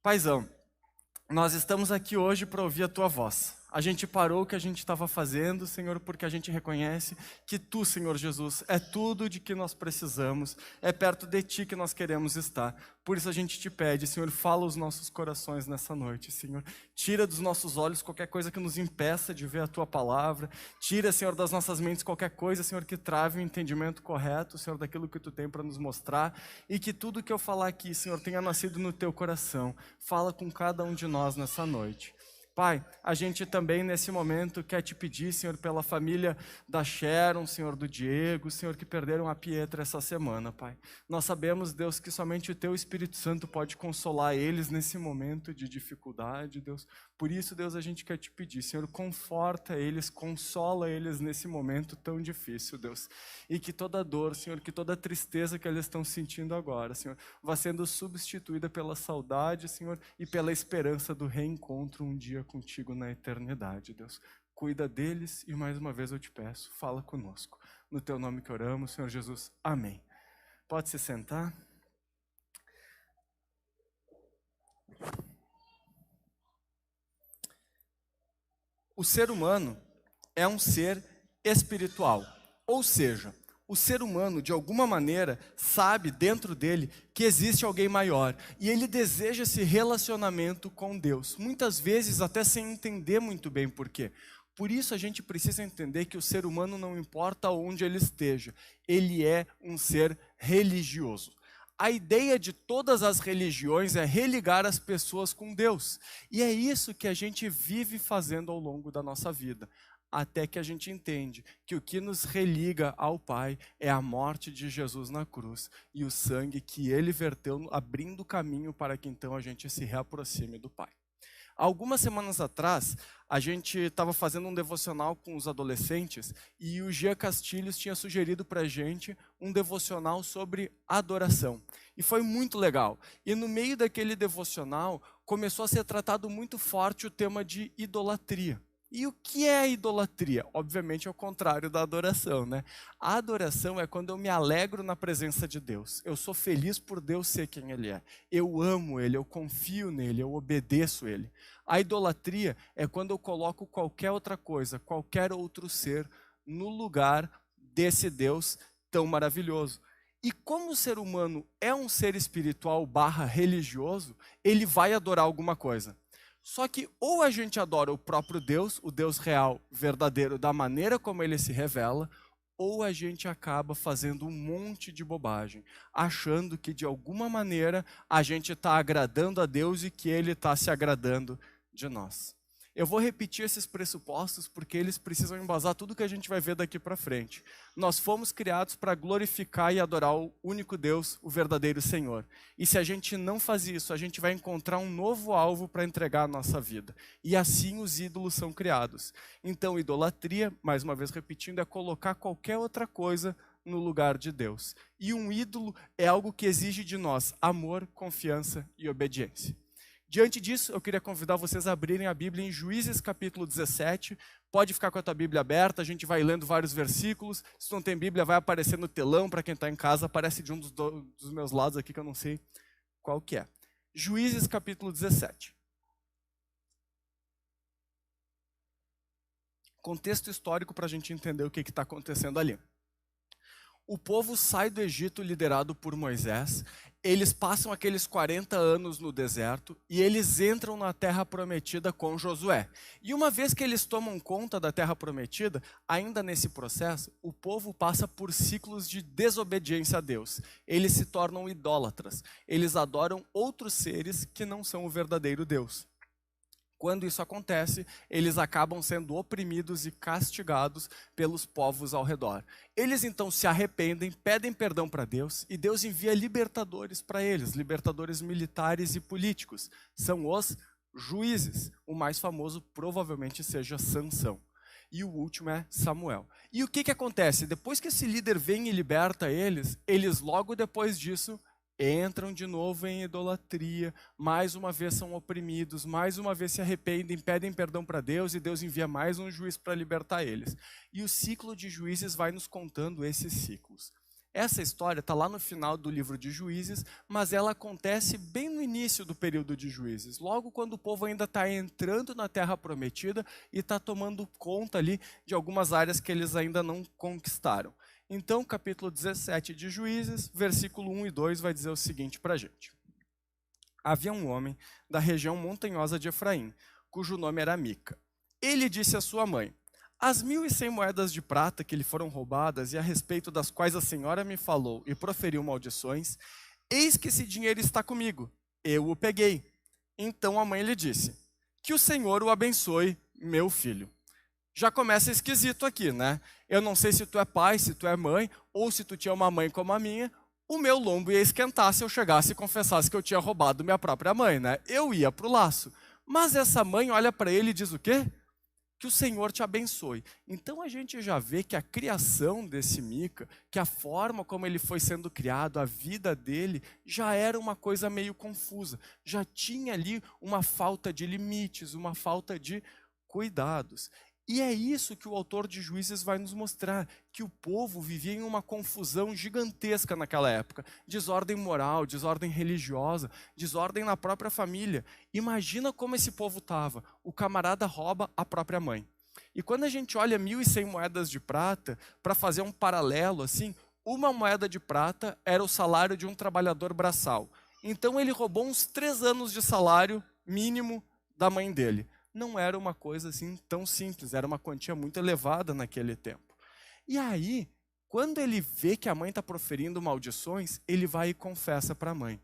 Paizão, nós estamos aqui hoje para ouvir a Tua voz. A gente parou o que a gente estava fazendo, Senhor, porque a gente reconhece que Tu, Senhor Jesus, é tudo de que nós precisamos, é perto de Ti que nós queremos estar. Por isso a gente te pede, Senhor, fala os nossos corações nessa noite, Senhor. Tira dos nossos olhos qualquer coisa que nos impeça de ver a Tua palavra. Tira, Senhor, das nossas mentes qualquer coisa, Senhor, que trave o entendimento correto, Senhor, daquilo que Tu tem para nos mostrar. E que tudo que eu falar aqui, Senhor, tenha nascido no Teu coração. Fala com cada um de nós nessa noite. Pai, a gente também nesse momento quer te pedir, Senhor, pela família da Sharon, Senhor, do Diego, Senhor, que perderam a Pietra essa semana, Pai. Nós sabemos, Deus, que somente o Teu Espírito Santo pode consolar eles nesse momento de dificuldade, Deus. Por isso, Deus, a gente quer te pedir, Senhor, conforta eles, consola eles nesse momento tão difícil, Deus. E que toda dor, Senhor, que toda tristeza que eles estão sentindo agora, Senhor, vá sendo substituída pela saudade, Senhor, e pela esperança do reencontro um dia contigo na eternidade, Deus. Cuida deles e mais uma vez eu te peço, fala conosco. No Teu nome que oramos, Senhor Jesus. Amém. Pode se sentar. O ser humano é um ser espiritual, ou seja, o ser humano, de alguma maneira, sabe dentro dele que existe alguém maior e ele deseja esse relacionamento com Deus, muitas vezes até sem entender muito bem por quê. Por isso a gente precisa entender que o ser humano, não importa onde ele esteja, ele é um ser religioso. A ideia de todas as religiões é religar as pessoas com Deus. E é isso que a gente vive fazendo ao longo da nossa vida. Até que a gente entende que o que nos religa ao Pai é a morte de Jesus na cruz e o sangue que Ele verteu, abrindo o caminho para que então a gente se reaproxime do Pai. Algumas semanas atrás, a gente estava fazendo um devocional com os adolescentes e o Gia Castilhos tinha sugerido para a gente um devocional sobre adoração. E foi muito legal. E no meio daquele devocional, começou a ser tratado muito forte o tema de idolatria. E o que é a idolatria? Obviamente é o contrário da adoração, né? A adoração é quando eu me alegro na presença de Deus. Eu sou feliz por Deus ser quem Ele é. Eu amo Ele, eu confio nele, eu obedeço Ele. A idolatria é quando eu coloco qualquer outra coisa, qualquer outro ser, no lugar desse Deus tão maravilhoso. E como o ser humano é um ser espiritual / religioso, ele vai adorar alguma coisa. Só que ou a gente adora o próprio Deus, o Deus real, verdadeiro, da maneira como Ele se revela, ou a gente acaba fazendo um monte de bobagem, achando que de alguma maneira a gente está agradando a Deus e que Ele está se agradando de nós. Eu vou repetir esses pressupostos porque eles precisam embasar tudo que a gente vai ver daqui para frente. Nós fomos criados para glorificar e adorar o único Deus, o verdadeiro Senhor. E se a gente não faz isso, a gente vai encontrar um novo alvo para entregar a nossa vida. E assim os ídolos são criados. Então, idolatria, mais uma vez repetindo, é colocar qualquer outra coisa no lugar de Deus. E um ídolo é algo que exige de nós amor, confiança e obediência. Diante disso, eu queria convidar vocês a abrirem a Bíblia em Juízes capítulo 17. Pode ficar com a tua Bíblia aberta, a gente vai lendo vários versículos. Se não tem Bíblia, vai aparecer no telão para quem está em casa. Aparece de um dos meus lados aqui que eu não sei qual que é. Juízes capítulo 17. Contexto histórico para a gente entender o que está acontecendo ali. O povo sai do Egito liderado por Moisés, eles passam aqueles 40 anos no deserto e eles entram na terra prometida com Josué. E uma vez que eles tomam conta da terra prometida, ainda nesse processo, o povo passa por ciclos de desobediência a Deus. Eles se tornam idólatras, eles adoram outros seres que não são o verdadeiro Deus. Quando isso acontece, eles acabam sendo oprimidos e castigados pelos povos ao redor. Eles então se arrependem, pedem perdão para Deus e Deus envia libertadores para eles, libertadores militares e políticos. São os juízes. O mais famoso provavelmente seja Sansão. E o último é Samuel. E o que acontece? Depois que esse líder vem e liberta eles, eles logo depois disso entram de novo em idolatria, mais uma vez são oprimidos, mais uma vez se arrependem, pedem perdão para Deus e Deus envia mais um juiz para libertar eles. E o ciclo de juízes vai nos contando esses ciclos. Essa história está lá no final do livro de Juízes, mas ela acontece bem no início do período de Juízes, logo quando o povo ainda está entrando na Terra Prometida e está tomando conta ali de algumas áreas que eles ainda não conquistaram. Então, capítulo 17 de Juízes, versículo 1 e 2 vai dizer o seguinte para a gente. Havia um homem da região montanhosa de Efraim, cujo nome era Mica. Ele disse à sua mãe: as 1.100 moedas de prata que lhe foram roubadas e a respeito das quais a senhora me falou e proferiu maldições, eis que esse dinheiro está comigo, eu o peguei. Então a mãe lhe disse: que o Senhor o abençoe, meu filho. Já começa esquisito aqui, né? Eu não sei se tu é pai, se tu é mãe, ou se tu tinha uma mãe como a minha, o meu lombo ia esquentar se eu chegasse e confessasse que eu tinha roubado minha própria mãe, né? Eu ia pro laço. Mas essa mãe olha para ele e diz o quê? Que o Senhor te abençoe. Então a gente já vê que a criação desse Mica, que a forma como ele foi sendo criado, a vida dele, já era uma coisa meio confusa. Já tinha ali uma falta de limites, uma falta de cuidados. E é isso que o autor de Juízes vai nos mostrar, que o povo vivia em uma confusão gigantesca naquela época. Desordem moral, desordem religiosa, desordem na própria família. Imagina como esse povo estava. O camarada rouba a própria mãe. E quando a gente olha 1.100 moedas de prata, para fazer um paralelo assim, uma moeda de prata era o salário de um trabalhador braçal. Então ele roubou uns 3 anos de salário mínimo da mãe dele. Não era uma coisa assim tão simples, era uma quantia muito elevada naquele tempo. E aí, quando ele vê que a mãe está proferindo maldições, ele vai e confessa para a mãe.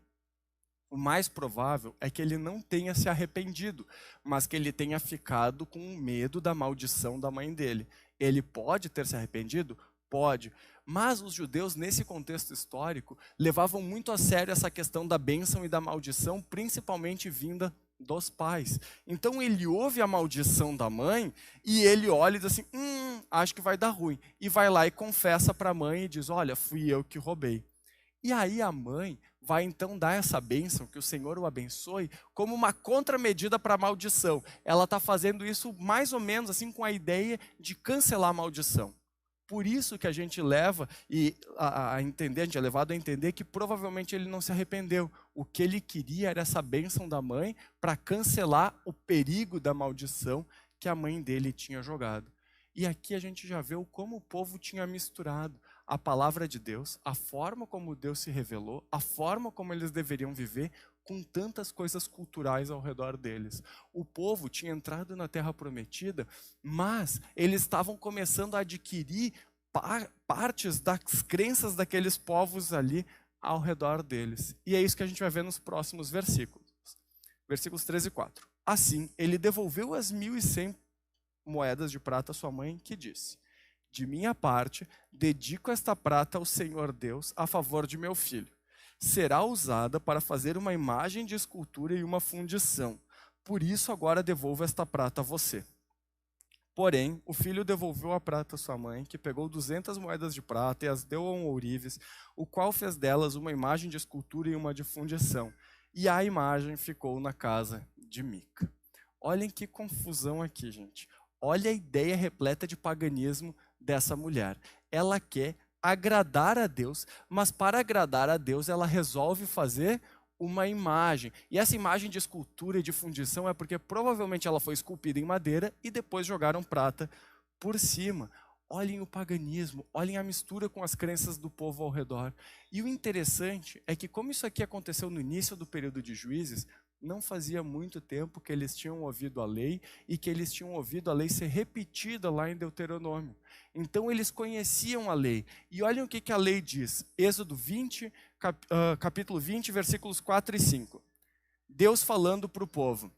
O mais provável é que ele não tenha se arrependido, mas que ele tenha ficado com medo da maldição da mãe dele. Ele pode ter se arrependido? Pode. Mas os judeus, nesse contexto histórico, levavam muito a sério essa questão da bênção e da maldição, principalmente vinda dos pais. Então ele ouve a maldição da mãe e ele olha e diz assim, acho que vai dar ruim. E vai lá e confessa para a mãe e diz, olha, fui eu que roubei. E aí a mãe vai então dar essa bênção, que o Senhor o abençoe, como uma contramedida para a maldição. Ela está fazendo isso mais ou menos assim com a ideia de cancelar a maldição. Por isso que a gente leva a entender, a gente é levado a entender que provavelmente ele não se arrependeu. O que ele queria era essa bênção da mãe para cancelar o perigo da maldição que a mãe dele tinha jogado. E aqui a gente já vê como o povo tinha misturado a palavra de Deus, a forma como Deus se revelou, a forma como eles deveriam viver, com tantas coisas culturais ao redor deles. O povo tinha entrado na Terra Prometida, mas eles estavam começando a adquirir partes das crenças daqueles povos ali ao redor deles. E é isso que a gente vai ver nos próximos versículos. Versículos 13 e 4. Assim, ele devolveu as 1.100 moedas de prata à sua mãe, que disse: de minha parte, dedico esta prata ao Senhor Deus a favor de meu filho. Será usada para fazer uma imagem de escultura e uma fundição. Por isso agora devolvo esta prata a você. Porém, o filho devolveu a prata à sua mãe, que pegou 200 moedas de prata e as deu a um ourives, o qual fez delas uma imagem de escultura e uma de fundição. E a imagem ficou na casa de Mica. Olhem que confusão aqui, gente. Olha a ideia repleta de paganismo dessa mulher. Ela quer agradar a Deus, mas para agradar a Deus ela resolve fazer uma imagem. E essa imagem de escultura e de fundição é porque provavelmente ela foi esculpida em madeira e depois jogaram prata por cima. Olhem o paganismo, olhem a mistura com as crenças do povo ao redor. E o interessante é que, como isso aqui aconteceu no início do período de Juízes, não fazia muito tempo que eles tinham ouvido a lei e que eles tinham ouvido a lei ser repetida lá em Deuteronômio. Então eles conheciam a lei. E olhem o que a lei diz. Êxodo 20, capítulo 20, versículos 4 e 5. Deus falando para o povo: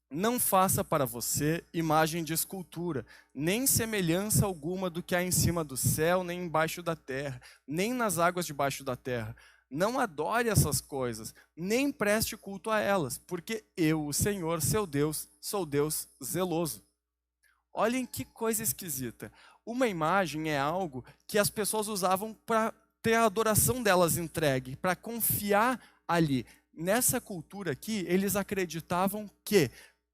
não faça para você imagem de escultura, nem semelhança alguma do que há em cima do céu, nem embaixo da terra, nem nas águas debaixo da terra. Não adore essas coisas, nem preste culto a elas, porque eu, o Senhor, seu Deus, sou Deus zeloso. Olhem que coisa esquisita. Uma imagem é algo que as pessoas usavam para ter a adoração delas entregue, para confiar ali. Nessa cultura aqui, eles acreditavam que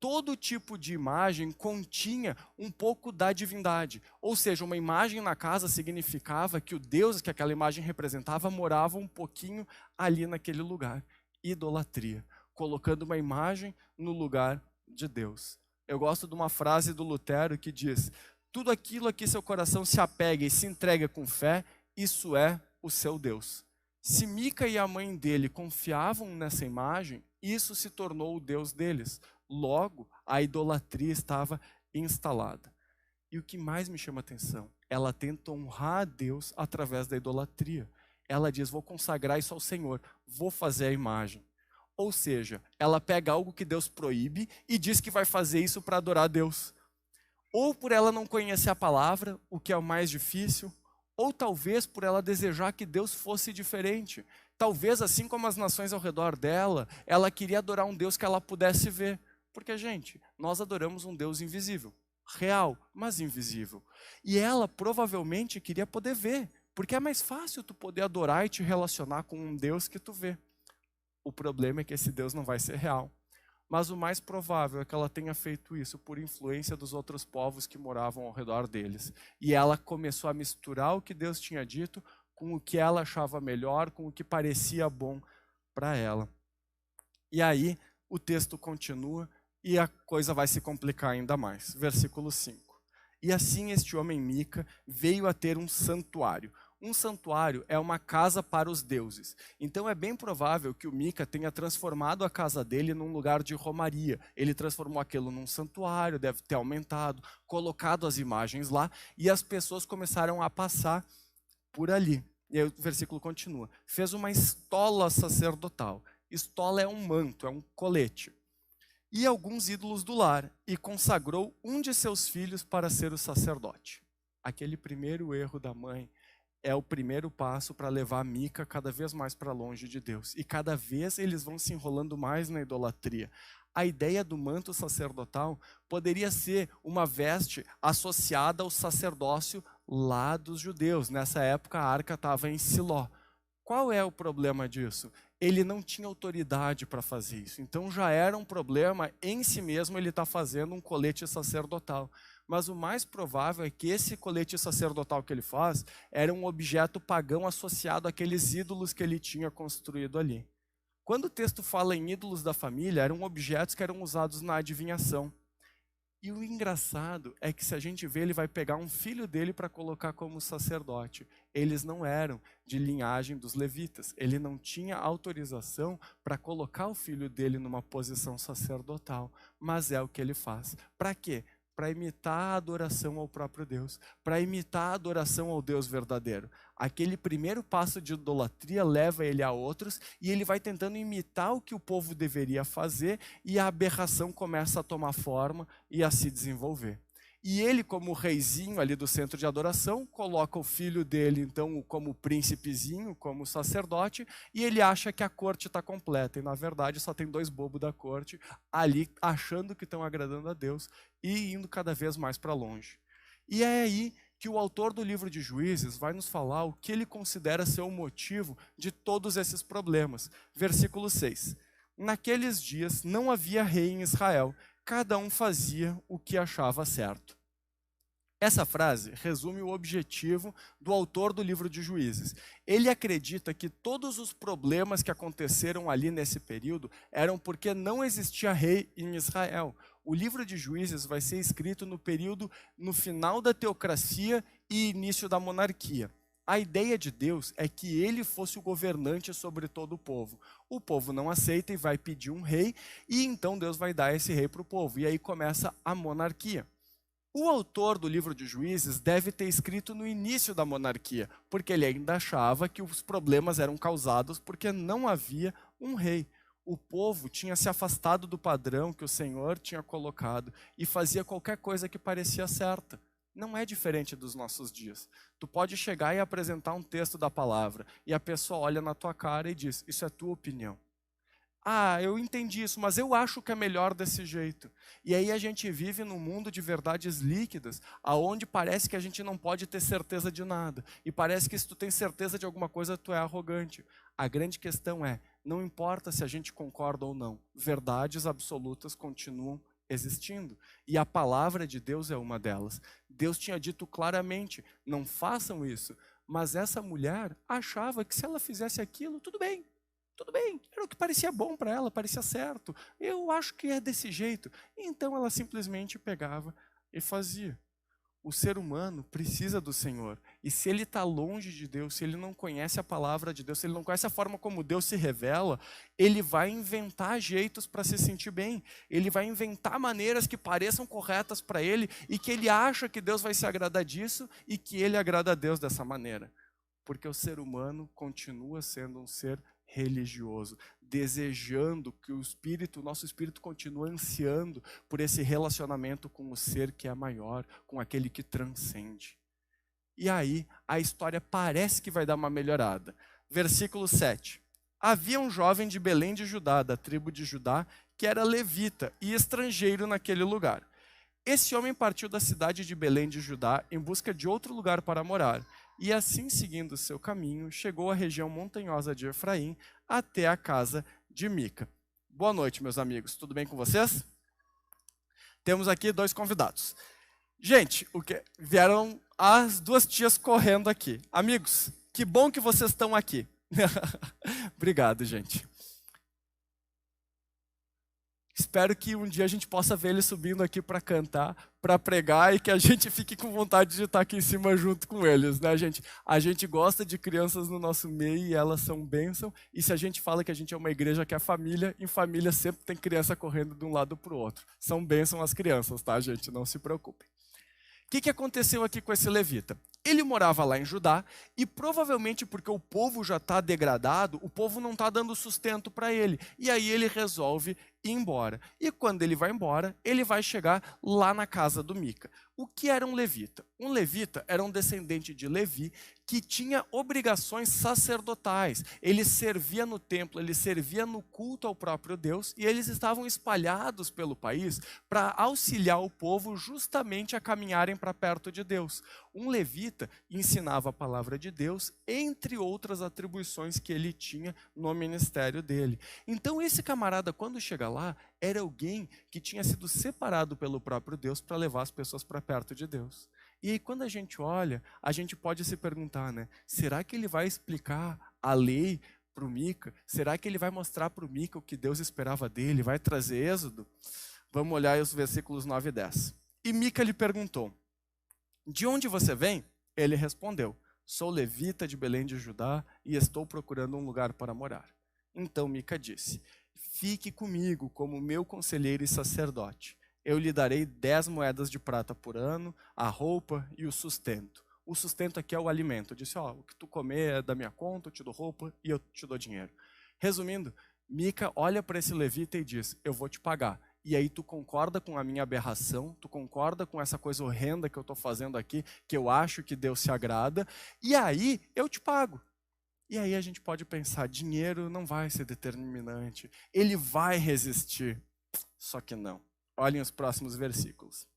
todo tipo de imagem continha um pouco da divindade. Ou seja, uma imagem na casa significava que o Deus que aquela imagem representava morava um pouquinho ali naquele lugar. Idolatria, colocando uma imagem no lugar de Deus. Eu gosto de uma frase do Lutero que diz: tudo aquilo a que seu coração se apega e se entrega com fé, isso é o seu Deus. Se Mica e a mãe dele confiavam nessa imagem, isso se tornou o Deus deles. Logo, a idolatria estava instalada. E o que mais me chama a atenção, ela tenta honrar a Deus através da idolatria. Ela diz: vou consagrar isso ao Senhor, vou fazer a imagem. Ou seja, ela pega algo que Deus proíbe e diz que vai fazer isso para adorar a Deus. Ou por ela não conhecer a palavra, o que é o mais difícil, ou talvez por ela desejar que Deus fosse diferente. Talvez, assim como as nações ao redor dela, ela queria adorar um Deus que ela pudesse ver. Porque, gente, nós adoramos um Deus invisível, real, mas invisível. E ela provavelmente queria poder ver, porque é mais fácil tu poder adorar e te relacionar com um Deus que tu vê. O problema é que esse Deus não vai ser real. Mas o mais provável é que ela tenha feito isso por influência dos outros povos que moravam ao redor deles. E ela começou a misturar o que Deus tinha dito com o que ela achava melhor, com o que parecia bom para ela. E aí o texto continua e a coisa vai se complicar ainda mais. Versículo 5. E assim este homem Mica veio a ter um santuário. Um santuário é uma casa para os deuses. Então é bem provável que o Mica tenha transformado a casa dele num lugar de romaria. Ele transformou aquilo num santuário, deve ter aumentado, colocado as imagens lá, e as pessoas começaram a passar por ali. E aí o versículo continua. Fez uma estola sacerdotal. Estola é um manto, é um colete. E alguns ídolos do lar, e consagrou um de seus filhos para ser o sacerdote. Aquele primeiro erro da mãe é o primeiro passo para levar Mica cada vez mais para longe de Deus. E cada vez eles vão se enrolando mais na idolatria. A ideia do manto sacerdotal poderia ser uma veste associada ao sacerdócio lá dos judeus. Nessa época a arca estava em Siló. Qual é o problema disso? Ele não tinha autoridade para fazer isso. Então já era um problema em si mesmo ele estar fazendo um colete sacerdotal. Mas o mais provável é que esse colete sacerdotal que ele faz era um objeto pagão associado àqueles ídolos que ele tinha construído ali. Quando o texto fala em ídolos da família, eram objetos que eram usados na adivinhação. E o engraçado é que se a gente vê, ele vai pegar um filho dele para colocar como sacerdote. Eles não eram de linhagem dos levitas. Ele não tinha autorização para colocar o filho dele numa posição sacerdotal. Mas é o que ele faz. Para quê? Para imitar a adoração ao próprio Deus, para imitar a adoração ao Deus verdadeiro. Aquele primeiro passo de idolatria leva ele a outros e ele vai tentando imitar o que o povo deveria fazer e a aberração começa a tomar forma e a se desenvolver. E ele, como reizinho ali do centro de adoração, coloca o filho dele, então, como príncipezinho, como sacerdote, e ele acha que a corte está completa. E, na verdade, só tem 2 bobos da corte ali, achando que estão agradando a Deus e indo cada vez mais para longe. E é aí que o autor do livro de Juízes vai nos falar o que ele considera ser o motivo de todos esses problemas. Versículo 6. Naqueles dias não havia rei em Israel, cada um fazia o que achava certo. Essa frase resume o objetivo do autor do livro de Juízes. Ele acredita que todos os problemas que aconteceram ali nesse período eram porque não existia rei em Israel. O livro de Juízes vai ser escrito no período, no final da teocracia e início da monarquia. A ideia de Deus é que ele fosse o governante sobre todo o povo. O povo não aceita e vai pedir um rei, e então Deus vai dar esse rei para o povo. E aí começa a monarquia. O autor do livro de Juízes deve ter escrito no início da monarquia, porque ele ainda achava que os problemas eram causados porque não havia um rei. O povo tinha se afastado do padrão que o Senhor tinha colocado e fazia qualquer coisa que parecia certa. Não é diferente dos nossos dias. Tu pode chegar e apresentar um texto da palavra e a pessoa olha na tua cara e diz: isso é tua opinião. Ah, eu entendi isso, mas eu acho que é melhor desse jeito. E aí a gente vive num mundo de verdades líquidas, aonde parece que a gente não pode ter certeza de nada. E parece que se tu tem certeza de alguma coisa, tu é arrogante. A grande questão é, não importa se a gente concorda ou não, verdades absolutas continuam existindo. E a palavra de Deus é uma delas. Deus tinha dito claramente, não façam isso. Mas essa mulher achava que se ela fizesse aquilo, tudo bem. Tudo bem, era o que parecia bom para ela, parecia certo. Eu acho que é desse jeito. Então ela simplesmente pegava e fazia. O ser humano precisa do Senhor. E se ele está longe de Deus, se ele não conhece a palavra de Deus, se ele não conhece a forma como Deus se revela, ele vai inventar jeitos para se sentir bem. Ele vai inventar maneiras que pareçam corretas para ele e que ele acha que Deus vai se agradar disso e que ele agrada a Deus dessa maneira. Porque o ser humano continua sendo um ser religioso, desejando que o nosso espírito continue ansiando por esse relacionamento com o ser que é maior, com aquele que transcende. E aí, a história parece que vai dar uma melhorada. Versículo 7. Havia um jovem de Belém de Judá, da tribo de Judá, que era levita e estrangeiro naquele lugar. Esse homem partiu da cidade de Belém de Judá em busca de outro lugar para morar. E assim, seguindo seu caminho, chegou à região montanhosa de Efraim, até a casa de Mica. Boa noite, meus amigos. Tudo bem com vocês? Temos aqui 2 convidados. Gente, vieram as 2 tias correndo aqui. Amigos, que bom que vocês estão aqui. Obrigado, gente. Espero que um dia a gente possa ver eles subindo aqui para cantar, para pregar e que a gente fique com vontade de estar aqui em cima junto com eles, né, gente? A gente gosta de crianças no nosso meio e elas são bênção. E se a gente fala que a gente é uma igreja que é família, em família sempre tem criança correndo de um lado para o outro. São bênção as crianças, tá, gente? Não se preocupem. O que aconteceu aqui com esse levita? Ele morava lá em Judá e provavelmente porque o povo já está degradado, o povo não está dando sustento para ele. E aí ele resolve ir embora. E quando ele vai embora, ele vai chegar lá na casa do Mica. O que era um levita? Um levita era um descendente de Levi que tinha obrigações sacerdotais. Ele servia no templo, ele servia no culto ao próprio Deus e eles estavam espalhados pelo país para auxiliar o povo justamente a caminharem para perto de Deus. Um levita ensinava a palavra de Deus, entre outras atribuições que ele tinha no ministério dele. Então esse camarada, quando chega lá, era alguém que tinha sido separado pelo próprio Deus para levar as pessoas para perto de Deus. E aí, quando a gente olha, a gente pode se perguntar, né? Será que ele vai explicar a lei para o Mica? Será que ele vai mostrar para o Mica o que Deus esperava dele? Vai trazer êxodo? Vamos olhar os versículos 9 e 10. E Mica lhe perguntou, de onde você vem? Ele respondeu, sou levita de Belém de Judá e estou procurando um lugar para morar. Então Mica disse, fique comigo como meu conselheiro e sacerdote. Eu lhe darei 10 moedas de prata por ano, a roupa e o sustento. O sustento aqui é o alimento. Eu disse, o que tu comer é da minha conta, eu te dou roupa e eu te dou dinheiro. Resumindo, Mica olha para esse levita e diz, eu vou te pagar. E aí tu concorda com a minha aberração, tu concorda com essa coisa horrenda que eu estou fazendo aqui, que eu acho que Deus se agrada, e aí eu te pago. E aí a gente pode pensar, dinheiro não vai ser determinante, ele vai resistir. Só que não. Olhem os próximos versículos.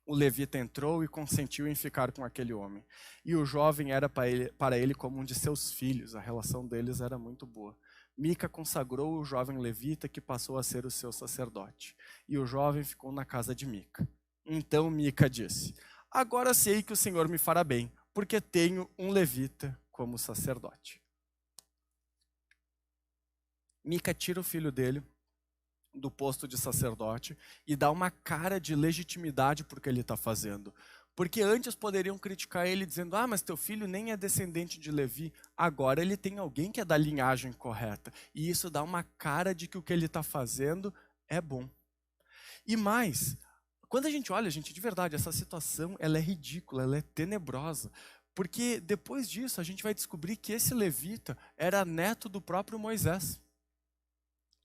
O levita entrou e consentiu em ficar com aquele homem. E o jovem era para ele como um de seus filhos, a relação deles era muito boa. Mica consagrou o jovem levita que passou a ser o seu sacerdote. E o jovem ficou na casa de Mica. Então Mica disse, agora sei que o Senhor me fará bem, porque tenho um levita como sacerdote. Mica tira o filho dele do posto de sacerdote e dá uma cara de legitimidade por que ele está fazendo. Porque antes poderiam criticar ele dizendo, mas teu filho nem é descendente de Levi. Agora ele tem alguém que é da linhagem correta. E isso dá uma cara de que o que ele está fazendo é bom. E mais, quando a gente olha, gente, de verdade, essa situação ela é ridícula, ela é tenebrosa. Porque depois disso a gente vai descobrir que esse levita era neto do próprio Moisés.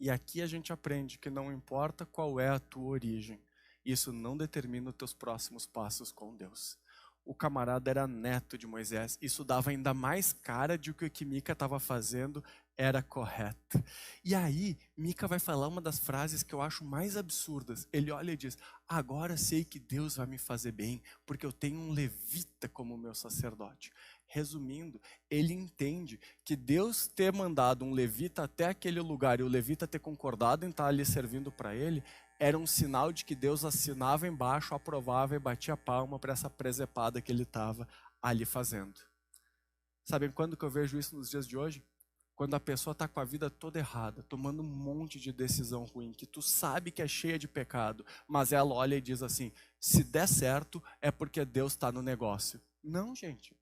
E aqui a gente aprende que não importa qual é a tua origem, isso não determina os teus próximos passos com Deus. O camarada era neto de Moisés, isso dava ainda mais cara de que o que Mica estava fazendo era correto. E aí, Mica vai falar uma das frases que eu acho mais absurdas. Ele olha e diz, agora sei que Deus vai me fazer bem, porque eu tenho um levita como meu sacerdote. Resumindo, ele entende que Deus ter mandado um levita até aquele lugar e o levita ter concordado em estar ali servindo para ele, era um sinal de que Deus assinava embaixo, aprovava e batia palma para essa presepada que ele estava ali fazendo. Sabem quando que eu vejo isso nos dias de hoje? Quando a pessoa está com a vida toda errada, tomando um monte de decisão ruim, que tu sabe que é cheia de pecado, mas ela olha e diz assim, se der certo é porque Deus está no negócio. Não, gente.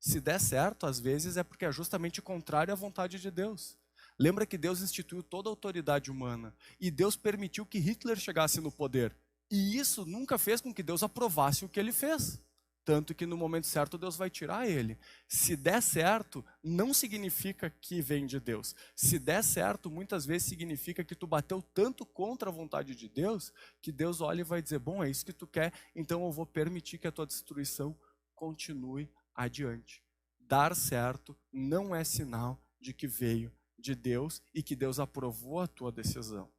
Se der certo, às vezes é porque é justamente contrário à vontade de Deus. Lembra que Deus instituiu toda a autoridade humana e Deus permitiu que Hitler chegasse no poder. E isso nunca fez com que Deus aprovasse o que ele fez. Tanto que no momento certo Deus vai tirar ele. Se der certo, não significa que vem de Deus. Se der certo, muitas vezes significa que tu bateu tanto contra a vontade de Deus, que Deus olha e vai dizer, bom, é isso que tu quer, então eu vou permitir que a tua destruição continue adiante. Dar certo não é sinal de que veio de Deus e que Deus aprovou a tua decisão.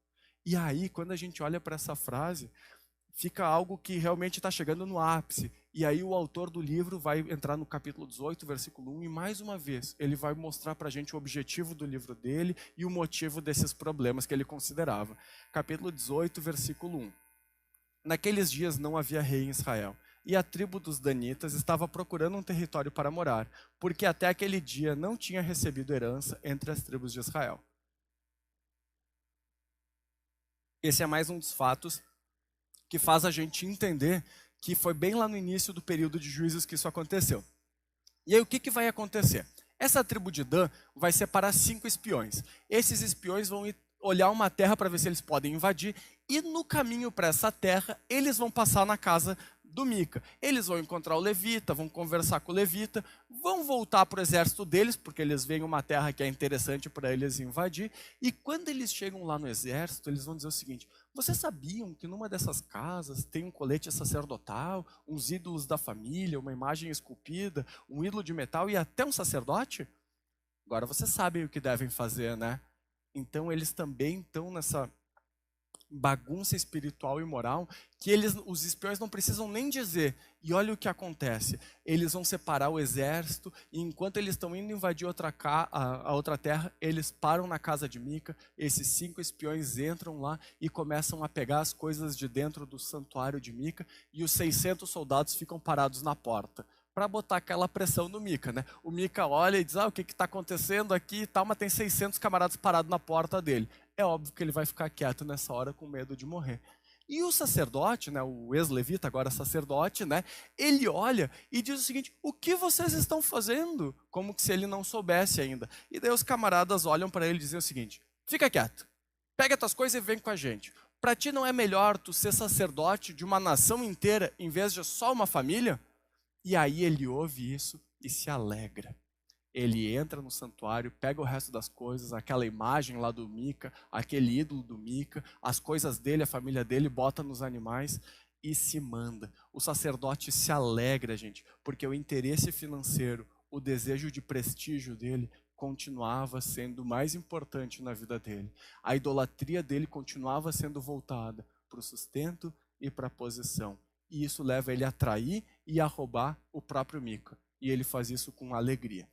E aí, quando a gente olha para essa frase, fica algo que realmente está chegando no ápice. E aí o autor do livro vai entrar no capítulo 18, versículo 1, e mais uma vez ele vai mostrar para a gente o objetivo do livro dele e o motivo desses problemas que ele considerava. Capítulo 18, versículo 1. Naqueles dias não havia rei em Israel, e a tribo dos danitas estava procurando um território para morar, porque até aquele dia não tinha recebido herança entre as tribos de Israel. Esse é mais um dos fatos que faz a gente entender que foi bem lá no início do período de juízes que isso aconteceu. E aí o que vai acontecer? Essa tribo de Dan vai separar 5 espiões. Esses espiões vão olhar uma terra para ver se eles podem invadir, e no caminho para essa terra, eles vão passar na casa do Mica. Eles vão encontrar o levita, vão conversar com o levita, vão voltar para o exército deles, porque eles veem uma terra que é interessante para eles invadir, e quando eles chegam lá no exército, eles vão dizer o seguinte, vocês sabiam que numa dessas casas tem um colete sacerdotal, uns ídolos da família, uma imagem esculpida, um ídolo de metal e até um sacerdote? Agora vocês sabem o que devem fazer, né? Então eles também estão nessa bagunça espiritual e moral que os espiões não precisam nem dizer. E olha o que acontece. Eles vão separar o exército e enquanto eles estão indo invadir a outra terra, eles param na casa de Mica, esses 5 espiões entram lá e começam a pegar as coisas de dentro do santuário de Mica e os 600 soldados ficam parados na porta para botar aquela pressão no Mica, né? O Mica olha e diz, o que está acontecendo aqui e tal, mas tem 600 camaradas parados na porta dele. É óbvio que ele vai ficar quieto nessa hora com medo de morrer. E o sacerdote, né, o ex-levita, agora sacerdote, né, ele olha e diz o seguinte, o que vocês estão fazendo? Como se ele não soubesse ainda. E daí os camaradas olham para ele e dizem o seguinte, fica quieto, pega tuas coisas e vem com a gente. Para ti não é melhor tu ser sacerdote de uma nação inteira em vez de só uma família? E aí ele ouve isso e se alegra. Ele entra no santuário, pega o resto das coisas, aquela imagem lá do Mica, aquele ídolo do Mica, as coisas dele, a família dele, bota nos animais e se manda. O sacerdote se alegra, gente, porque o interesse financeiro, o desejo de prestígio dele continuava sendo mais importante na vida dele. A idolatria dele continuava sendo voltada para o sustento e para a posição. E isso leva ele a trair e a roubar o próprio Mica. E ele faz isso com alegria.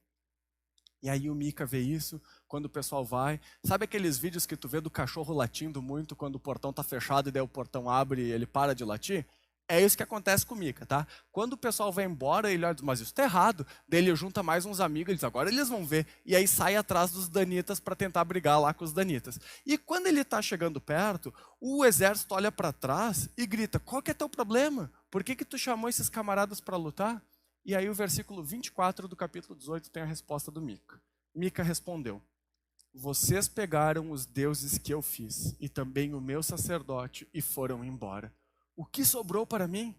E aí o Mica vê isso, quando o pessoal vai. Sabe aqueles vídeos que tu vê do cachorro latindo muito quando o portão tá fechado e daí o portão abre e ele para de latir? É isso que acontece com o Mica, tá? Quando o pessoal vai embora, ele olha, mas isso tá errado. Daí ele junta mais uns amigos, ele diz, agora eles vão ver. E aí sai atrás dos danitas para tentar brigar lá com os danitas. E quando ele tá chegando perto, o exército olha para trás e grita, qual que é teu problema? Por que tu chamou esses camaradas para lutar? E aí o versículo 24 do capítulo 18 tem a resposta do Mica. Mica respondeu, vocês pegaram os deuses que eu fiz e também o meu sacerdote e foram embora. O que sobrou para mim?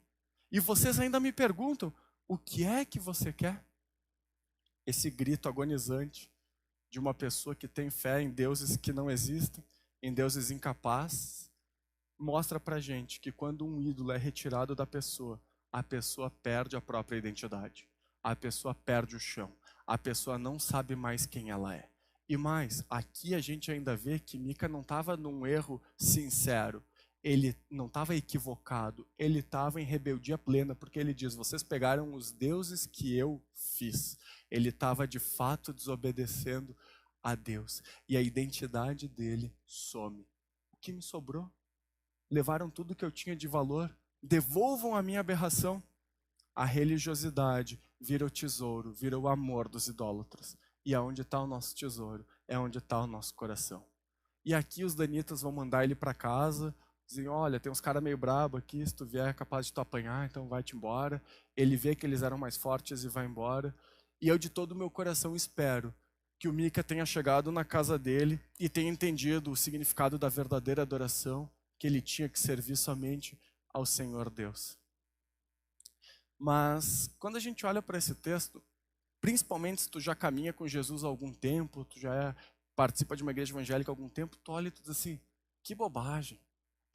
E vocês ainda me perguntam, o que é que você quer? Esse grito agonizante de uma pessoa que tem fé em deuses que não existem, em deuses incapazes, mostra pra gente que quando um ídolo é retirado da pessoa, a pessoa perde a própria identidade. A pessoa perde o chão. A pessoa não sabe mais quem ela é. E mais, aqui a gente ainda vê que Mica não estava num erro sincero. Ele não estava equivocado. Ele estava em rebeldia plena, porque ele diz, vocês pegaram os deuses que eu fiz. Ele estava de fato desobedecendo a Deus. E a identidade dele some. O que me sobrou? levaram tudo que eu tinha de valor, devolvam a minha aberração. A religiosidade vira o tesouro, vira o amor dos idólatras. E aonde está o nosso tesouro, é onde está o nosso coração. E aqui os danitas vão mandar ele para casa, dizem, olha, tem uns caras meio brabo aqui, se tu vier é capaz de tu apanhar, então vai-te embora. Ele vê que eles eram mais fortes e vai embora. E eu de todo o meu coração espero que o Mica tenha chegado na casa dele e tenha entendido o significado da verdadeira adoração, que ele tinha que servir somente ao Senhor Deus. Mas quando a gente olha para esse texto, principalmente se tu já caminha com Jesus há algum tempo, tu já participa de uma igreja evangélica há algum tempo, tu olha e tu diz assim, que bobagem.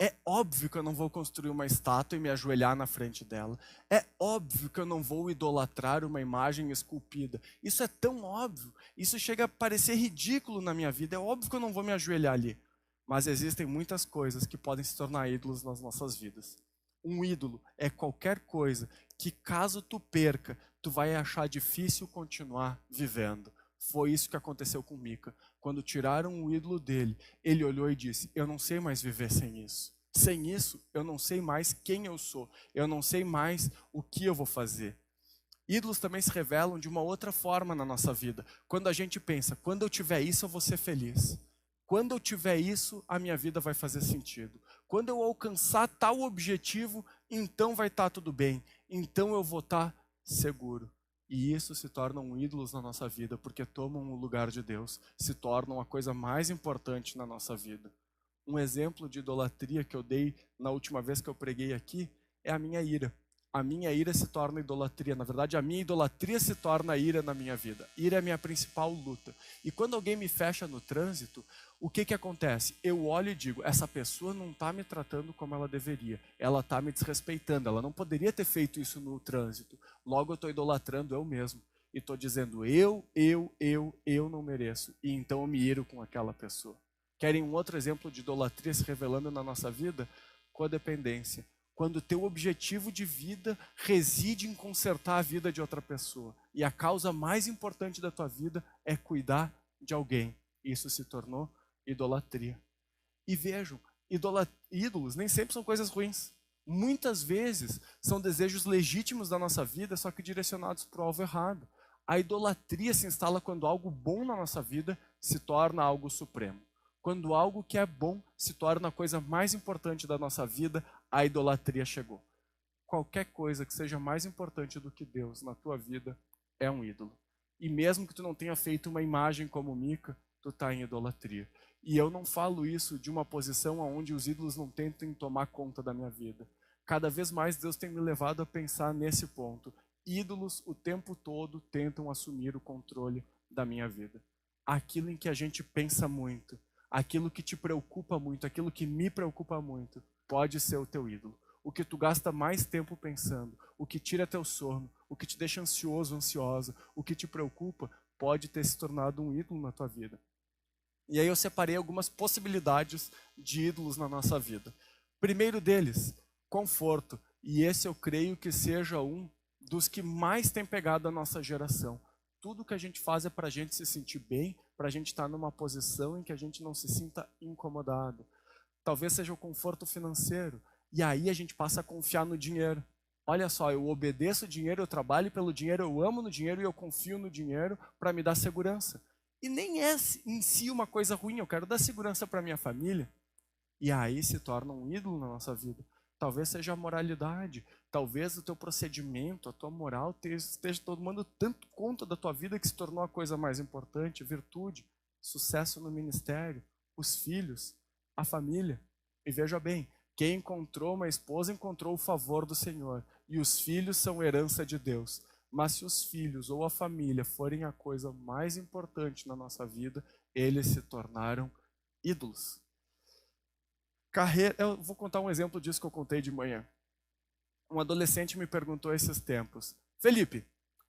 É óbvio que eu não vou construir uma estátua e me ajoelhar na frente dela. É óbvio que eu não vou idolatrar uma imagem esculpida. Isso é tão óbvio. Isso chega a parecer ridículo na minha vida. É óbvio que eu não vou me ajoelhar ali. Mas existem muitas coisas que podem se tornar ídolos nas nossas vidas. Um ídolo é qualquer coisa que, caso tu perca, tu vai achar difícil continuar vivendo. Foi isso que aconteceu com Mica. Quando tiraram o ídolo dele, ele olhou e disse, eu não sei mais viver sem isso. Sem isso, eu não sei mais quem eu sou. Eu não sei mais o que eu vou fazer. Ídolos também se revelam de uma outra forma na nossa vida. Quando a gente pensa, quando eu tiver isso, eu vou ser feliz. Quando eu tiver isso, a minha vida vai fazer sentido. Quando eu alcançar tal objetivo, então vai estar tudo bem. Então eu vou estar seguro. E isso se tornam ídolos na nossa vida, porque tomam o lugar de Deus, se tornam a coisa mais importante na nossa vida. Um exemplo de idolatria que eu dei na última vez que eu preguei aqui é a minha ira. A minha ira se torna idolatria. Na verdade, a minha idolatria se torna ira na minha vida. Ira é a minha principal luta. E quando alguém me fecha no trânsito, o que acontece? Eu olho e digo, essa pessoa não está me tratando como ela deveria. Ela está me desrespeitando. Ela não poderia ter feito isso no trânsito. Logo eu estou idolatrando eu mesmo. E estou dizendo, eu não mereço. E então eu me iro com aquela pessoa. Querem um outro exemplo de idolatria se revelando na nossa vida? Codependência. Quando o teu objetivo de vida reside em consertar a vida de outra pessoa. E a causa mais importante da tua vida é cuidar de alguém. Isso se tornou idolatria. E vejam, ídolos nem sempre são coisas ruins. Muitas vezes são desejos legítimos da nossa vida, só que direcionados para o alvo errado. A idolatria se instala quando algo bom na nossa vida se torna algo supremo. Quando algo que é bom se torna a coisa mais importante da nossa vida, a idolatria chegou. Qualquer coisa que seja mais importante do que Deus na tua vida é um ídolo. E mesmo que tu não tenha feito uma imagem como Mica, tu está em idolatria. E eu não falo isso de uma posição onde os ídolos não tentem tomar conta da minha vida. Cada vez mais Deus tem me levado a pensar nesse ponto. Ídolos o tempo todo tentam assumir o controle da minha vida. Aquilo em que a gente pensa muito, aquilo que te preocupa muito, aquilo que me preocupa muito, pode ser o teu ídolo. O que tu gasta mais tempo pensando, o que tira teu sono, o que te deixa ansioso, ansiosa, o que te preocupa, pode ter se tornado um ídolo na tua vida. E aí eu separei algumas possibilidades de ídolos na nossa vida. Primeiro deles, conforto. E esse eu creio que seja um dos que mais tem pegado a nossa geração. Tudo que a gente faz é para a gente se sentir bem, para a gente estar numa posição em que a gente não se sinta incomodado. Talvez seja o conforto financeiro. E aí a gente passa a confiar no dinheiro. Olha só, eu obedeço o dinheiro, eu trabalho pelo dinheiro, eu amo no dinheiro e eu confio no dinheiro para me dar segurança. E nem é em si uma coisa ruim, eu quero dar segurança para minha família. E aí se torna um ídolo na nossa vida. Talvez seja a moralidade, talvez o teu procedimento, a tua moral esteja tomando tanto conta da tua vida que se tornou a coisa mais importante, virtude, sucesso no ministério, os filhos, a família. E veja bem, quem encontrou uma esposa encontrou o favor do Senhor, e os filhos são herança de Deus. Mas se os filhos ou a família forem a coisa mais importante na nossa vida, eles se tornaram ídolos. Eu vou contar um exemplo disso que eu contei de manhã. Um adolescente me perguntou esses tempos, Felipe,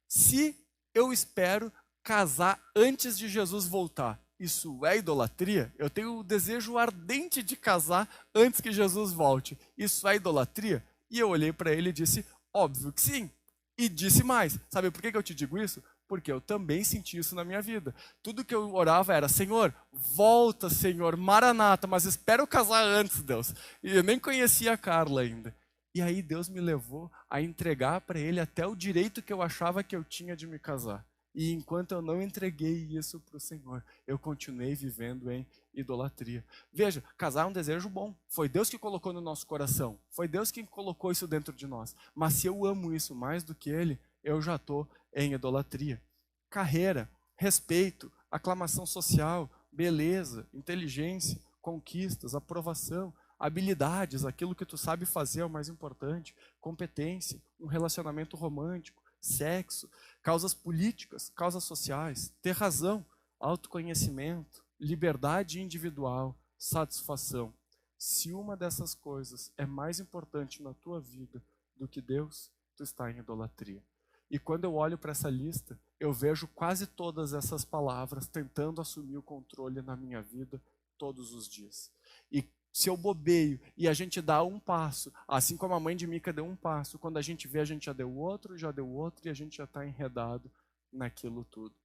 se eu espero casar antes de Jesus voltar, isso é idolatria? Eu tenho o desejo ardente de casar antes que Jesus volte. Isso é idolatria? E eu olhei para ele e disse, óbvio que sim. E disse mais. Sabe por que eu te digo isso? porque eu também senti isso na minha vida. Tudo que eu orava era, Senhor, volta, Senhor, Maranata, mas espera eu casar antes, Deus. E eu nem conhecia a Carla ainda. E aí Deus me levou a entregar para Ele até o direito que eu achava que eu tinha de me casar. E enquanto eu não entreguei isso para o Senhor, eu continuei vivendo em idolatria. Veja, casar é um desejo bom. Foi Deus que colocou no nosso coração. Foi Deus que colocou isso dentro de nós. Mas se eu amo isso mais do que Ele, eu já estou em idolatria. Carreira, respeito, aclamação social, beleza, inteligência, conquistas, aprovação, habilidades, aquilo que tu sabe fazer é o mais importante, competência, um relacionamento romântico, sexo, causas políticas, causas sociais, ter razão, autoconhecimento, liberdade individual, satisfação. Se uma dessas coisas é mais importante na tua vida do que Deus, tu está em idolatria. E quando eu olho para essa lista, eu vejo quase todas essas palavras tentando assumir o controle na minha vida todos os dias. E se eu bobeio e a gente dá um passo, assim como a mãe de Mica deu um passo, quando a gente vê, a gente já deu outro e a gente já está enredado naquilo tudo.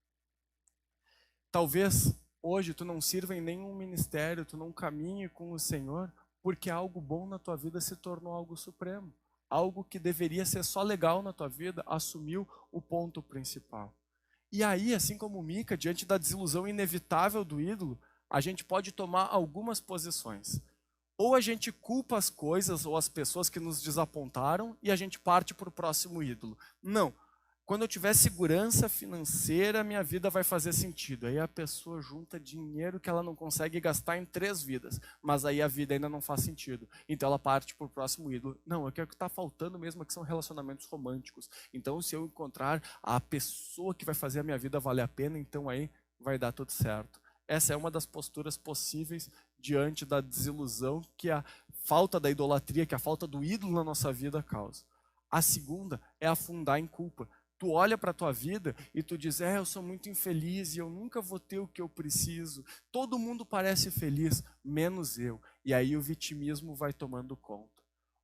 Talvez hoje tu não sirva em nenhum ministério, tu não caminhe com o Senhor, porque algo bom na tua vida se tornou algo supremo. Algo que deveria ser só legal na tua vida assumiu o ponto principal. E aí, assim como Mica, diante da desilusão inevitável do ídolo, a gente pode tomar algumas posições. Ou a gente culpa as coisas ou as pessoas que nos desapontaram e a gente parte para o próximo ídolo. Não. Quando eu tiver segurança financeira, minha vida vai fazer sentido. Aí a pessoa junta dinheiro que ela não consegue gastar em 3 vidas. Mas aí a vida ainda não faz sentido. Então ela parte para o próximo ídolo. Não, é que o que está faltando mesmo aqui são relacionamentos românticos. Então se eu encontrar a pessoa que vai fazer a minha vida valer a pena, então aí vai dar tudo certo. Essa é uma das posturas possíveis diante da desilusão que a falta da idolatria, que a falta do ídolo na nossa vida causa. A segunda é afundar em culpa. Tu olha para a tua vida e tu diz, eu sou muito infeliz e eu nunca vou ter o que eu preciso. Todo mundo parece feliz, menos eu. E aí o vitimismo vai tomando conta.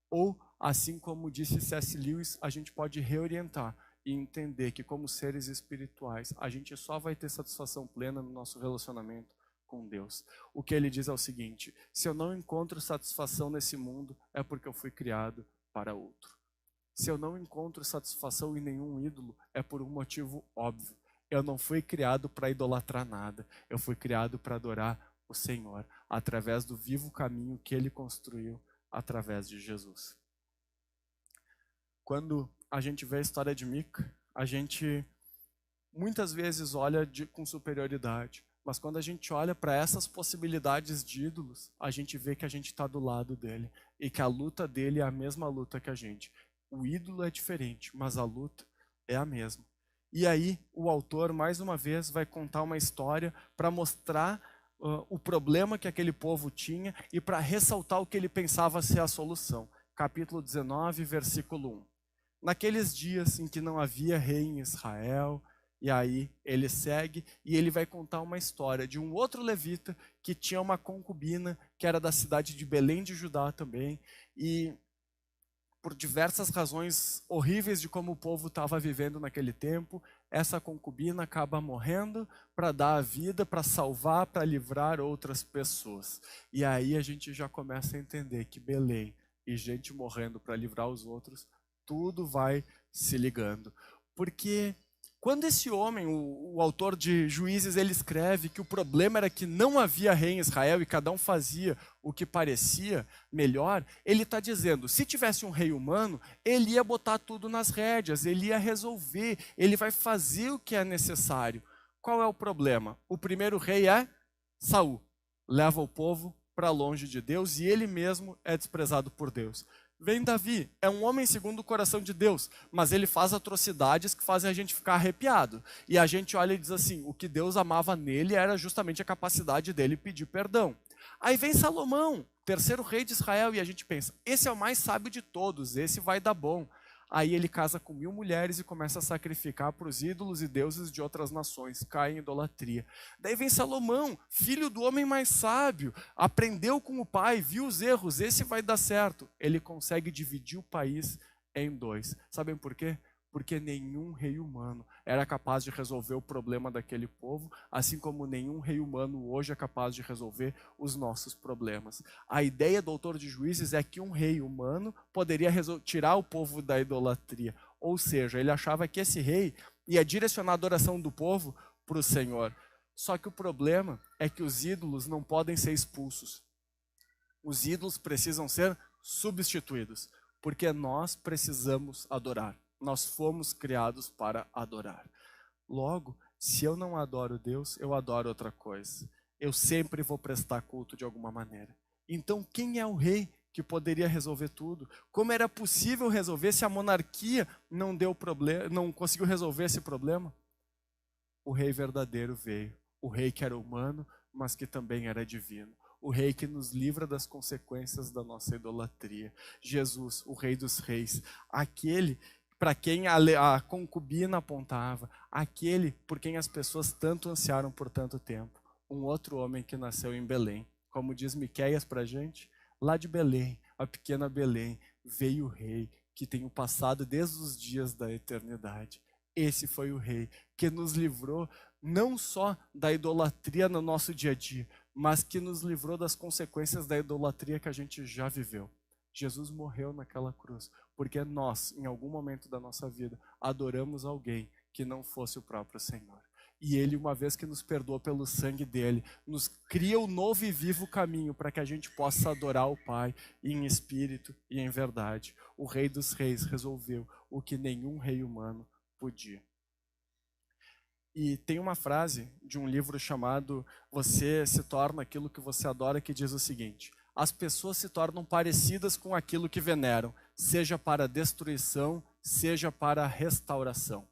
Ou, assim como disse C.S. Lewis, a gente pode reorientar e entender que como seres espirituais, a gente só vai ter satisfação plena no nosso relacionamento com Deus. O que ele diz é o seguinte, se eu não encontro satisfação nesse mundo, é porque eu fui criado para outro. Se eu não encontro satisfação em nenhum ídolo, é por um motivo óbvio. Eu não fui criado para idolatrar nada. Eu fui criado para adorar o Senhor, através do vivo caminho que Ele construiu, através de Jesus. Quando a gente vê a história de Mica, a gente muitas vezes olha com superioridade. Mas quando a gente olha para essas possibilidades de ídolos, a gente vê que a gente está do lado dele. E que a luta dele é a mesma luta que a gente. O ídolo é diferente, mas a luta é a mesma. E aí o autor, mais uma vez, vai contar uma história para mostrar o problema que aquele povo tinha e para ressaltar o que ele pensava ser a solução. Capítulo 19, versículo 1. Naqueles dias em que não havia rei em Israel, e aí ele segue e ele vai contar uma história de um outro levita que tinha uma concubina que era da cidade de Belém de Judá também, e por diversas razões horríveis de como o povo estava vivendo naquele tempo, essa concubina acaba morrendo para dar a vida, para salvar, para livrar outras pessoas. E aí a gente já começa a entender que Belém e gente morrendo para livrar os outros, tudo vai se ligando. Porque quando esse homem, o autor de Juízes, ele escreve que o problema era que não havia rei em Israel e cada um fazia o que parecia melhor, ele está dizendo, se tivesse um rei humano, ele ia botar tudo nas rédeas, ele ia resolver, ele vai fazer o que é necessário. Qual é o problema? O primeiro rei é Saul, leva o povo para longe de Deus e ele mesmo é desprezado por Deus. Vem Davi, é um homem segundo o coração de Deus, mas ele faz atrocidades que fazem a gente ficar arrepiado. E a gente olha e diz assim, o que Deus amava nele era justamente a capacidade dele pedir perdão. Aí vem Salomão, terceiro rei de Israel, e a gente pensa, esse é o mais sábio de todos, esse vai dar bom. Aí ele casa com 1000 mulheres e começa a sacrificar para os ídolos e deuses de outras nações, cai em idolatria. Daí vem Salomão, filho do homem mais sábio, aprendeu com o pai, viu os erros, esse vai dar certo. Ele consegue dividir o país em 2. Sabem por quê? porque nenhum rei humano era capaz de resolver o problema daquele povo, assim como nenhum rei humano hoje é capaz de resolver os nossos problemas. A ideia do autor de Juízes é que um rei humano poderia tirar o povo da idolatria, ou seja, ele achava que esse rei ia direcionar a adoração do povo para o Senhor. Só que o problema é que os ídolos não podem ser expulsos. Os ídolos precisam ser substituídos, porque nós precisamos adorar. Nós fomos criados para adorar. Logo, se eu não adoro Deus, eu adoro outra coisa. Eu sempre vou prestar culto de alguma maneira. Então, quem é o rei que poderia resolver tudo? Como era possível resolver se a monarquia não deu problema, não conseguiu resolver esse problema? O rei verdadeiro veio. O rei que era humano, mas que também era divino. O rei que nos livra das consequências da nossa idolatria. Jesus, o rei dos reis. Aquele para quem a concubina apontava. Aquele por quem as pessoas tanto ansiaram por tanto tempo. Um outro homem que nasceu em Belém. Como diz Miqueias para a gente, lá de Belém, a pequena Belém, veio o rei que tem o passado desde os dias da eternidade. Esse foi o rei que nos livrou não só da idolatria no nosso dia a dia, mas que nos livrou das consequências da idolatria que a gente já viveu. Jesus morreu naquela cruz, porque nós, em algum momento da nossa vida, adoramos alguém que não fosse o próprio Senhor. E Ele, uma vez que nos perdoou pelo sangue dele, nos cria um novo e vivo caminho para que a gente possa adorar o Pai em espírito e em verdade. O Rei dos Reis resolveu o que nenhum rei humano podia. E tem uma frase de um livro chamado Você se torna aquilo que você adora, que diz o seguinte: as pessoas se tornam parecidas com aquilo que veneram, seja para destruição, seja para restauração.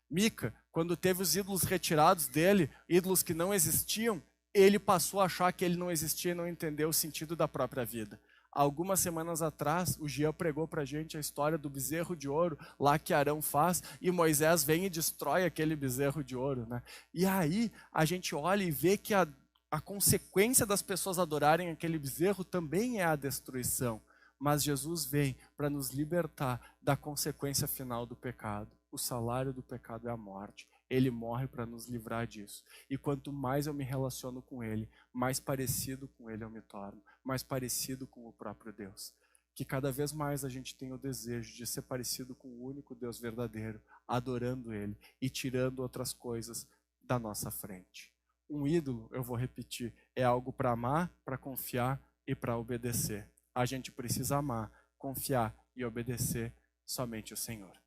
Mica, quando teve os ídolos retirados dele, ídolos que não existiam, ele passou a achar que ele não existia e não entendeu o sentido da própria vida. Algumas semanas atrás, o Jean pregou para a gente a história do bezerro de ouro, lá que Arão faz, e Moisés vem e destrói aquele bezerro de ouro, né? E aí a gente olha e vê que a consequência das pessoas adorarem aquele bezerro também é a destruição. Mas Jesus vem para nos libertar da consequência final do pecado. O salário do pecado é a morte. Ele morre para nos livrar disso. E quanto mais eu me relaciono com Ele, mais parecido com Ele eu me torno. Mais parecido com o próprio Deus. Que cada vez mais a gente tenha o desejo de ser parecido com o único Deus verdadeiro, adorando Ele e tirando outras coisas da nossa frente. Um ídolo, eu vou repetir, é algo para amar, para confiar e para obedecer. A gente precisa amar, confiar e obedecer somente o Senhor.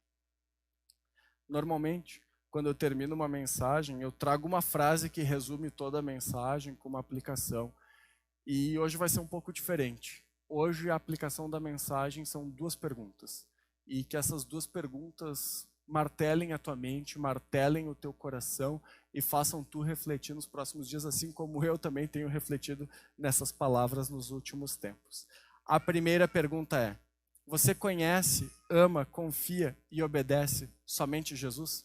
Normalmente, quando eu termino uma mensagem, eu trago uma frase que resume toda a mensagem com uma aplicação. E hoje vai ser um pouco diferente. Hoje a aplicação da mensagem são 2 perguntas. E que essas 2 perguntas martelem a tua mente, martelem o teu coração e façam tu refletir nos próximos dias, assim como eu também tenho refletido nessas palavras nos últimos tempos. A primeira pergunta é: você conhece, ama, confia e obedece somente Jesus?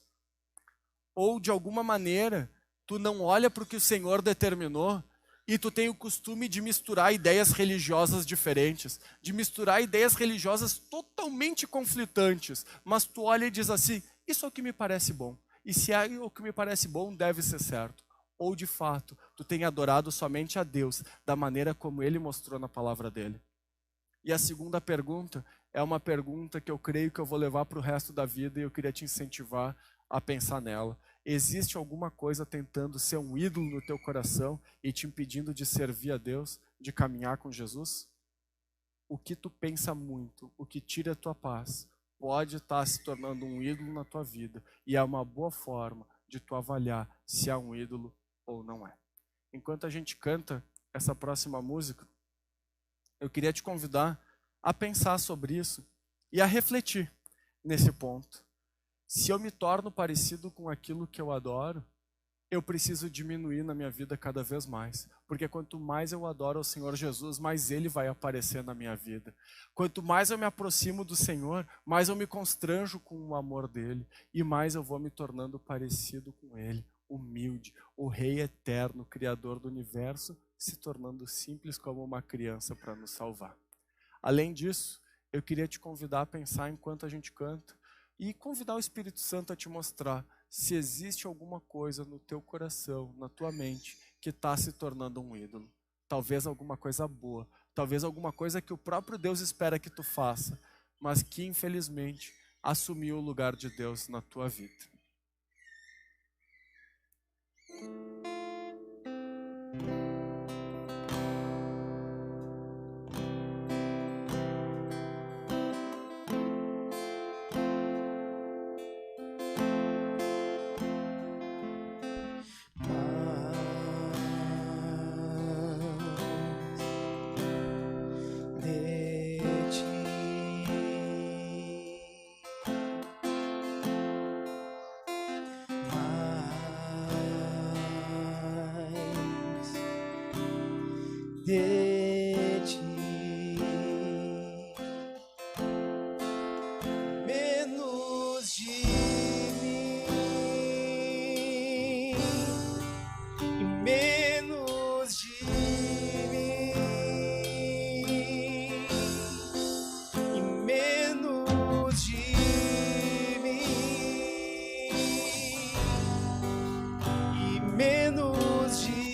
Ou de alguma maneira, tu não olha para o que o Senhor determinou e tu tem o costume de misturar ideias religiosas diferentes, de misturar ideias religiosas totalmente conflitantes, mas tu olha e diz assim: isso é o que me parece bom, e se é o que me parece bom, deve ser certo. Ou de fato, tu tem adorado somente a Deus, da maneira como Ele mostrou na palavra dele. E a segunda pergunta é uma pergunta que eu creio que eu vou levar para o resto da vida e eu queria te incentivar a pensar nela. Existe alguma coisa tentando ser um ídolo no teu coração e te impedindo de servir a Deus, de caminhar com Jesus? O que tu pensa muito, o que tira a tua paz, pode estar se tornando um ídolo na tua vida e é uma boa forma de tu avaliar se é um ídolo ou não é. Enquanto a gente canta essa próxima música, eu queria te convidar a pensar sobre isso e a refletir nesse ponto. Se eu me torno parecido com aquilo que eu adoro, eu preciso diminuir na minha vida cada vez mais. Porque quanto mais eu adoro ao Senhor Jesus, mais Ele vai aparecer na minha vida. Quanto mais eu me aproximo do Senhor, mais eu me constranjo com o amor dEle. E mais eu vou me tornando parecido com Ele, humilde, o Rei eterno, Criador do universo, se tornando simples como uma criança para nos salvar. Além disso, eu queria te convidar a pensar enquanto a gente canta, e convidar o Espírito Santo a te mostrar se existe alguma coisa no teu coração, na tua mente, que está se tornando um ídolo. Talvez alguma coisa boa, talvez alguma coisa que o próprio Deus espera que tu faça, mas que infelizmente assumiu o lugar de Deus na tua vida. De ti, menos de mim e menos de mim e menos de mim e menos de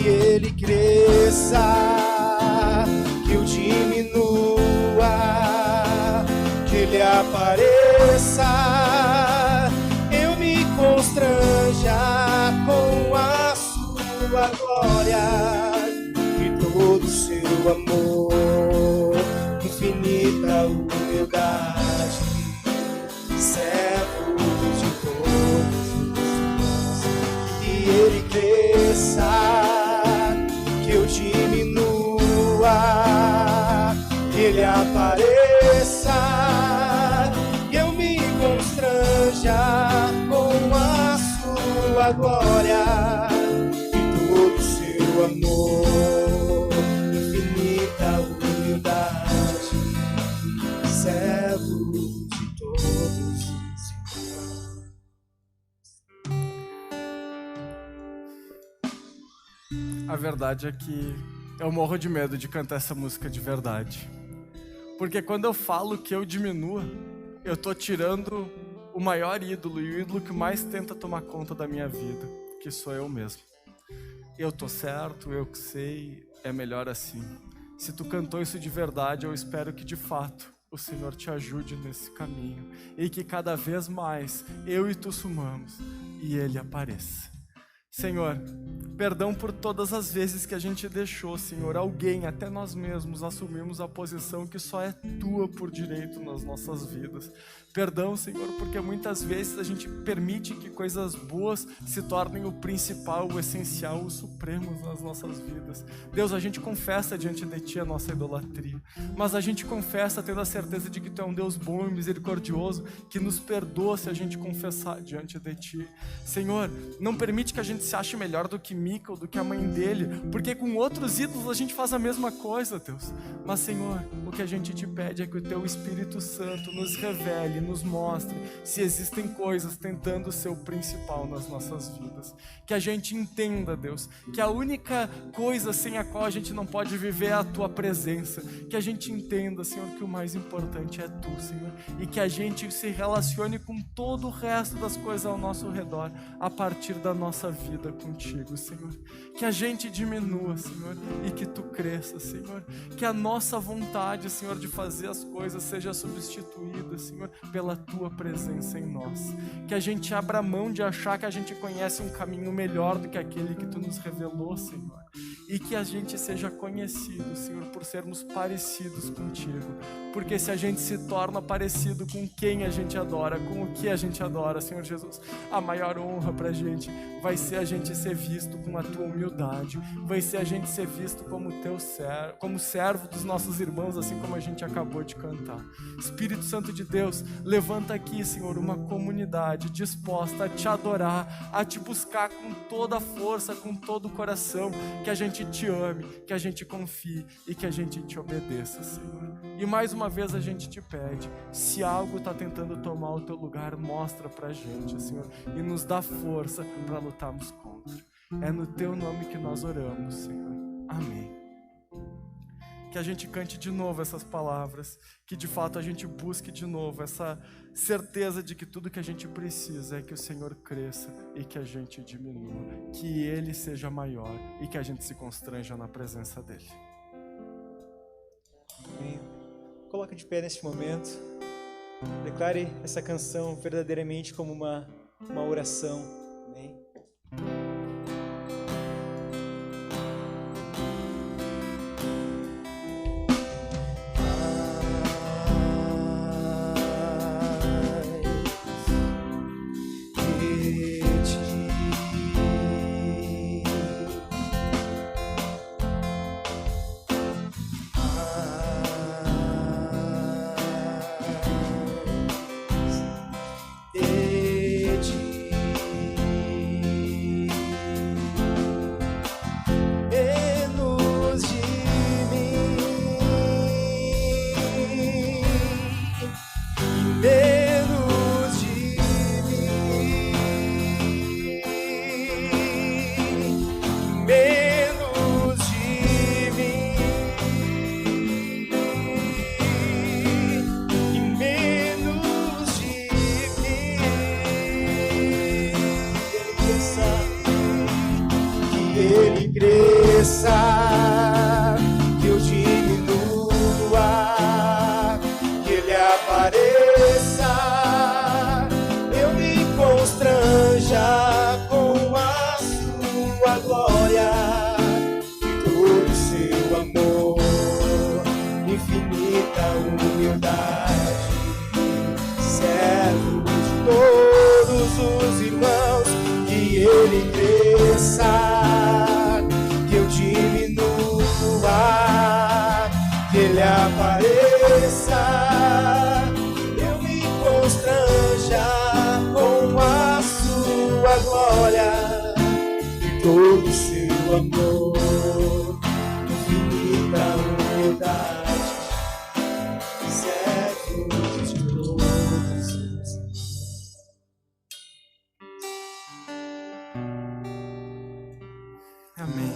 Ele cresça, que eu diminua, que Ele apareça, eu me constranja com a sua glória e todo o seu amor, infinita humildade, servo de todos os que Ele cresça, que eu diminua, que Ele apareça, que eu me constranja com a sua glória e todo o seu amor, infinita humildade, servo de todos os irmãos. A verdade é que eu morro de medo de cantar essa música de verdade. Porque quando eu falo que eu diminua, eu tô tirando o maior ídolo e o ídolo que mais tenta tomar conta da minha vida, que sou eu mesmo. Eu tô certo, eu que sei, é melhor assim. Se tu cantou isso de verdade, eu espero que de fato o Senhor te ajude nesse caminho e que cada vez mais eu e tu sumamos e Ele apareça. Senhor, perdão por todas as vezes que a gente deixou, Senhor, alguém, até nós mesmos, assumirmos a posição que só é Tua por direito nas nossas vidas. Perdão, Senhor, porque muitas vezes a gente permite que coisas boas se tornem o principal, o essencial, o supremo nas nossas vidas. Deus, a gente confessa diante de Ti a nossa idolatria, mas a gente confessa tendo a certeza de que Tu é um Deus bom e misericordioso, que nos perdoa se a gente confessar diante de Ti. Senhor, não permite que a gente se ache melhor do que Mica ou do que a mãe dele, porque com outros ídolos a gente faz a mesma coisa, Deus. Mas, Senhor, o que a gente te pede é que o Teu Espírito Santo nos revele, nos mostre se existem coisas tentando ser o principal nas nossas vidas. Que a gente entenda, Deus, que a única coisa sem a qual a gente não pode viver é a Tua presença. Que a gente entenda, Senhor, que o mais importante é Tu, Senhor, e que a gente se relacione com todo o resto das coisas ao nosso redor a partir da nossa vida. vida contigo, Senhor. Que a gente diminua, Senhor, e que tu cresça, Senhor. Que a nossa vontade, Senhor, de fazer as coisas seja substituída, Senhor, pela tua presença em nós. Que a gente abra mão de achar que a gente conhece um caminho melhor do que aquele que tu nos revelou, Senhor. E que a gente seja conhecido, Senhor, por sermos parecidos contigo. Porque se a gente se torna parecido com quem a gente adora, com o que a gente adora, Senhor Jesus, a maior honra pra gente vai ser a gente ser visto com a tua humildade, vai ser a gente ser visto como teu servo, como servo dos nossos irmãos, assim como a gente acabou de cantar. Espírito Santo de Deus, levanta aqui, Senhor, uma comunidade disposta a te adorar, a te buscar com toda a força, com todo o coração, que a gente te ame, que a gente confie e que a gente te obedeça, Senhor. E mais uma vez a gente te pede, se algo está tentando tomar o teu lugar, mostra pra gente, Senhor, e nos dá força para lutarmos contra. É no teu nome que nós oramos, Senhor. Amém. Que a gente cante de novo essas palavras, que de fato a gente busque de novo essa certeza de que tudo que a gente precisa é que o Senhor cresça e que a gente diminua, que Ele seja maior e que a gente se constranja na presença dEle. Amém. Coloca de pé neste momento. Declare essa canção verdadeiramente como uma oração. Amém. Que eu diminua, que Ele apareça, eu me constranja com a sua glória e todo o seu amor, infinita humildade, servo de todos os irmãos, que Ele cresça, que eu diminua, que Ele apareça, eu me constranja com a sua glória e todo o seu amor, infinita humildade, servo de todos. Amém.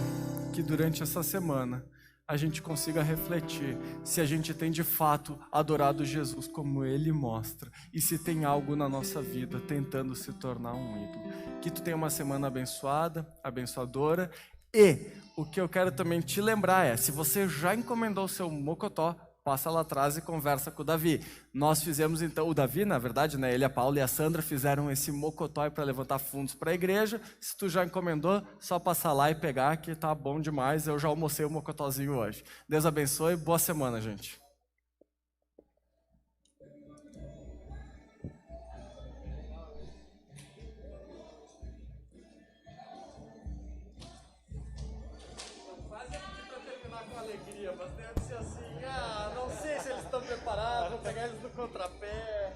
Que durante essa semana a gente consiga refletir se a gente tem de fato adorado Jesus como Ele mostra e se tem algo na nossa vida tentando se tornar um ídolo. Que tu tenha uma semana abençoada, abençoadora, e o que eu quero também te lembrar é, se você já encomendou o seu mocotó, passa lá atrás e conversa com o Davi. Nós fizemos então, o Davi, na verdade, né, ele, a Paula e a Sandra fizeram esse mocotói para levantar fundos para a igreja. Se tu já encomendou, só passar lá e pegar, que tá bom demais. Eu já almocei o mocotózinho hoje. Deus abençoe, boa semana, gente. Mas deve ser assim, não sei se eles estão preparados, vou pegar eles no contrapé.